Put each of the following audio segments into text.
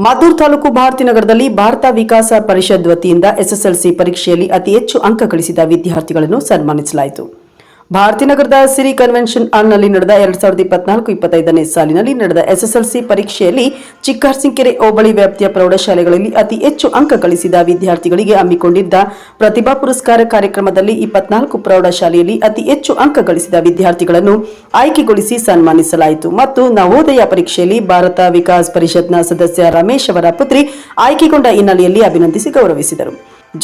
ಮದ್ದೂರು ತಾಲೂಕು ಭಾರತೀನಗರದಲ್ಲಿ ಭಾರತ ವಿಕಾಸ ಪರಿಷತ್ ವತಿಯಿಂದ ಎಸ್ಎಸ್ಎಲ್ಸಿ ಪರೀಕ್ಷೆಯಲ್ಲಿ ಅತಿ ಹೆಚ್ಚು ಅಂಕ ಗಳಿಸಿದ ವಿದ್ಯಾರ್ಥಿಗಳನ್ನು ಸನ್ಮಾನಿಸಲಾಯಿತು. ಭಾರತೀನಗರದ ಸಿರಿ ಕನ್ವೆನ್ಷನ್ ಹಾಲ್ನಲ್ಲಿ ನಡೆದ 2024-25ನೇ ಸಾಲಿನಲ್ಲಿ ನಡೆದ ಎಸ್ಎಸ್ಎಲ್ಸಿ ಪರೀಕ್ಷೆಯಲ್ಲಿ ಚಿಕ್ಕಹರ್ಸಿಂಕೆರೆ ಹೋಬಳಿ ವ್ಯಾಪ್ತಿಯ ಪ್ರೌಢಶಾಲೆಗಳಲ್ಲಿ ಅತಿ ಹೆಚ್ಚು ಅಂಕ ಗಳಿಸಿದ ವಿದ್ಯಾರ್ಥಿಗಳಿಗೆ ಹಮ್ಮಿಕೊಂಡಿದ್ದ ಪ್ರತಿಭಾ ಪುರಸ್ಕಾರ ಕಾರ್ಯಕ್ರಮದಲ್ಲಿ 24 ಪ್ರೌಢಶಾಲೆಯಲ್ಲಿ ಅತಿ ಹೆಚ್ಚು ಅಂಕ ಗಳಿಸಿದ ವಿದ್ಯಾರ್ಥಿಗಳನ್ನು ಆಯ್ಕೆಗೊಳಿಸಿ ಸನ್ಮಾನಿಸಲಾಯಿತು ಮತ್ತು ನವೋದಯ ಪರೀಕ್ಷೆಯಲ್ಲಿ ಭಾರತ ವಿಕಾಸ್ ಪರಿಷತ್ನ ಸದಸ್ಯ ರಮೇಶ್ ಅವರ ಪುತ್ರಿ ಆಯ್ಕೆಗೊಂಡ ಹಿನ್ನೆಲೆಯಲ್ಲಿ ಅಭಿನಂದಿಸಿ ಗೌರವಿಸಿದರು.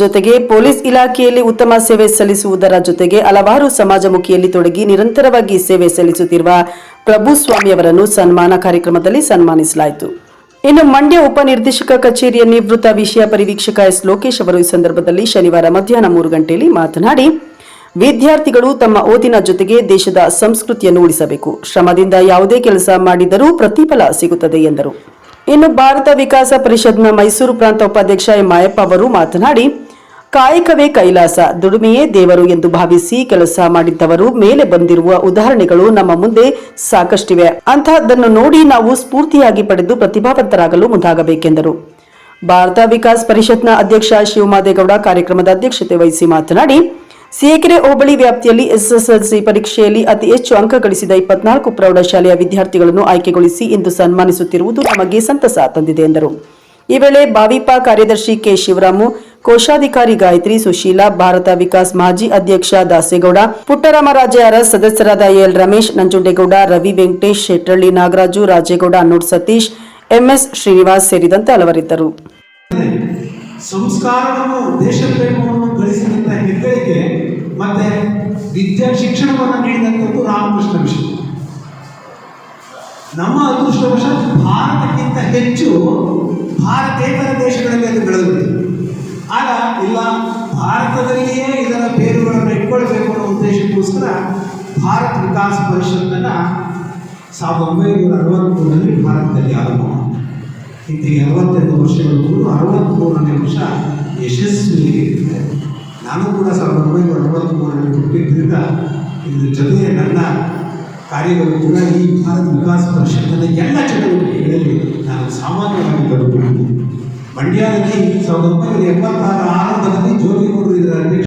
ಜೊತೆಗೆ ಪೊಲೀಸ್ ಇಲಾಖೆಯಲ್ಲಿ ಉತ್ತಮ ಸೇವೆ ಸಲ್ಲಿಸುವುದರ ಜೊತೆಗೆ ಹಲವಾರು ಸಮಾಜಮುಖಿಯಲ್ಲಿ ತೊಡಗಿ ನಿರಂತರವಾಗಿ ಸೇವೆ ಸಲ್ಲಿಸುತ್ತಿರುವ ಪ್ರಭುಸ್ವಾಮಿ ಅವರನ್ನು ಸನ್ಮಾನ ಕಾರ್ಯಕ್ರಮದಲ್ಲಿ ಸನ್ಮಾನಿಸಲಾಯಿತು. ಇನ್ನು ಮಂಡ್ಯ ಉಪನಿರ್ದೇಶಕ ಕಚೇರಿಯ ನಿವೃತ್ತ ವಿಷಯ ಪರಿವೀಕ್ಷಕ ಎಸ್ ಲೋಕೇಶ್ ಅವರು ಈ ಸಂದರ್ಭದಲ್ಲಿ ಶನಿವಾರ ಮಧ್ಯಾಹ್ನ 3 ಗಂಟೆಯಲ್ಲಿ ಮಾತನಾಡಿ, ವಿದ್ಯಾರ್ಥಿಗಳು ತಮ್ಮ ಓದಿನ ಜೊತೆಗೆ ದೇಶದ ಸಂಸ್ಕೃತಿಯನ್ನು ಉಳಿಸಬೇಕು. ಶ್ರಮದಿಂದ ಯಾವುದೇ ಕೆಲಸ ಮಾಡಿದರೂ ಪ್ರತಿಫಲ ಸಿಗುತ್ತದೆ ಎಂದರು. ಇನ್ನು ಭಾರತ ವಿಕಾಸ ಪರಿಷತ್ನ ಮೈಸೂರು ಪ್ರಾಂತ ಉಪಾಧ್ಯಕ್ಷ ಎಂ ಮಾಯಪ್ಪ ಅವರು ಮಾತನಾಡಿ, ಕಾಯಕವೇ ಕೈಲಾಸ, ದುಡಿಮೆಯೇ ದೇವರು ಎಂದು ಭಾವಿಸಿ ಕೆಲಸ ಮಾಡಿದ್ದವರು ಮೇಲೆ ಬಂದಿರುವ ಉದಾಹರಣೆಗಳು ನಮ್ಮ ಮುಂದೆ ಸಾಕಷ್ಟಿವೆ. ಅಂತಹದ್ದನ್ನು ನೋಡಿ ನಾವು ಸ್ಫೂರ್ತಿಯಾಗಿ ಪಡೆದು ಪ್ರತಿಭಾವಂತರಾಗಲು ಮುಂದಾಗಬೇಕೆಂದರು. ಭಾರತ ವಿಕಾಸ್ ಪರಿಷತ್ನ ಅಧ್ಯಕ್ಷ ಶಿವಮಾದೇಗೌಡ ಕಾರ್ಯಕ್ರಮದ ಅಧ್ಯಕ್ಷತೆ ವಹಿಸಿ ಮಾತನಾಡಿ, ಸಿರಿಕೆರೆ ಹೋಬಳಿ ವ್ಯಾಪ್ತಿಯಲ್ಲಿ ಎಸ್ಎಸ್ಎಲ್ಸಿ ಪರೀಕ್ಷೆಯಲ್ಲಿ ಅತಿ ಹೆಚ್ಚು ಅಂಕ ಗಳಿಸಿದ 24 ಪ್ರೌಢಶಾಲೆಯ ವಿದ್ಯಾರ್ಥಿಗಳನ್ನು ಆಯ್ಕೆಗೊಳಿಸಿ ಇಂದು ಸನ್ಮಾನಿಸುತ್ತಿರುವುದು ನಮಗೆ ಸಂತಸ ತಂದಿದೆ ಎಂದರು. ಈ ವೇಳೆ ಬಾವಿಪ ಕಾರ್ಯದರ್ಶಿ ಕೆ ಶಿವರಾಮು, ಕೋಶಾಧಿಕಾರಿ ಗಾಯತ್ರಿ, ಸುಶೀಲಾ, ಭಾರತ ವಿಕಾಸ್ ಮಾಜಿ ಅಧ್ಯಕ್ಷ ದಾಸೇಗೌಡ, ಪುಟ್ಟರಾಮರಾಜ ಅರಸ್, ಸದಸ್ಯರಾದ ಎಲ್ ರಮೇಶ್, ನಂಜುಂಡೇಗೌಡ, ರವಿ ವೆಂಕಟೇಶ್, ಶೆಟ್ಟಳ್ಳಿ ನಾಗರಾಜು, ರಾಜೇಗೌಡ, ಅನ್ನೂರ್ ಸತೀಶ್, ಎಂಎಸ್ ಶ್ರೀನಿವಾಸ್ ಸೇರಿದಂತೆ ಹಲವರಿದ್ದರು. ಸಂಸ್ಕಾರವನ್ನು ದೇಶಪ್ರೇಮವನ್ನು ಗಳಿಸಿದಂಥ ಹೆಗ್ಗಳಿಕೆ ಮತ್ತೆ ವಿದ್ಯಾ ಶಿಕ್ಷಣವನ್ನು ನೀಡಿದಂಥದ್ದು ರಾಮಕೃಷ್ಣ ಮಿಷನ್. ನಮ್ಮ ಅದೃಷ್ಟವಶ ಭಾರತಕ್ಕಿಂತ ಹೆಚ್ಚು ಭಾರತೇತರ ದೇಶಗಳಲ್ಲಿ ಅದು ಬೆಳೆದಿದೆ. ಆಗ ಇಲ್ಲ, ಭಾರತದಲ್ಲಿಯೇ ಇದರ ಬೇರುಗಳನ್ನು ಇಟ್ಕೊಳ್ಬೇಕು ಅನ್ನೋ ಉದ್ದೇಶಕ್ಕೋಸ್ಕರ ಭಾರತ ವಿಕಾಸ ಪರಿಷತ್ತನ್ನು 1963ರಲ್ಲಿ ಭಾರತದಲ್ಲಿ ಆರಂಭ ಮಾಡಿದೆ. ಇಂದಿಗೆ 62 ವರ್ಷಗಳು ಕೂಡ 63ನೇ ವರ್ಷ ಯಶಸ್ವಿಯಾಗಿ ಇರ್ತದೆ. ನಾನು ಕೂಡ 1963ರಲ್ಲಿ ಹುಟ್ಟಿದ್ದರಿಂದ ಇದ್ರ ಜೊತೆ ನನ್ನ ಕಾರ್ಯಗಳು ಕೂಡ ಈ ಭಾರತ ವಿಕಾಸ ಪರಿಷತ್ತಿನ ಎಲ್ಲ ಚಟುವಟಿಕೆಗಳಲ್ಲಿ ನಾನು ಸಾಮಾನ್ಯವಾಗಿ ತೊಡಗಿಕೊಂಡಿದ್ದೆ. ಮಂಡ್ಯದಲ್ಲಿ 1986 ಆರಂಭದಲ್ಲಿ ಜೋಗಿಗೌಡರು ಇದರ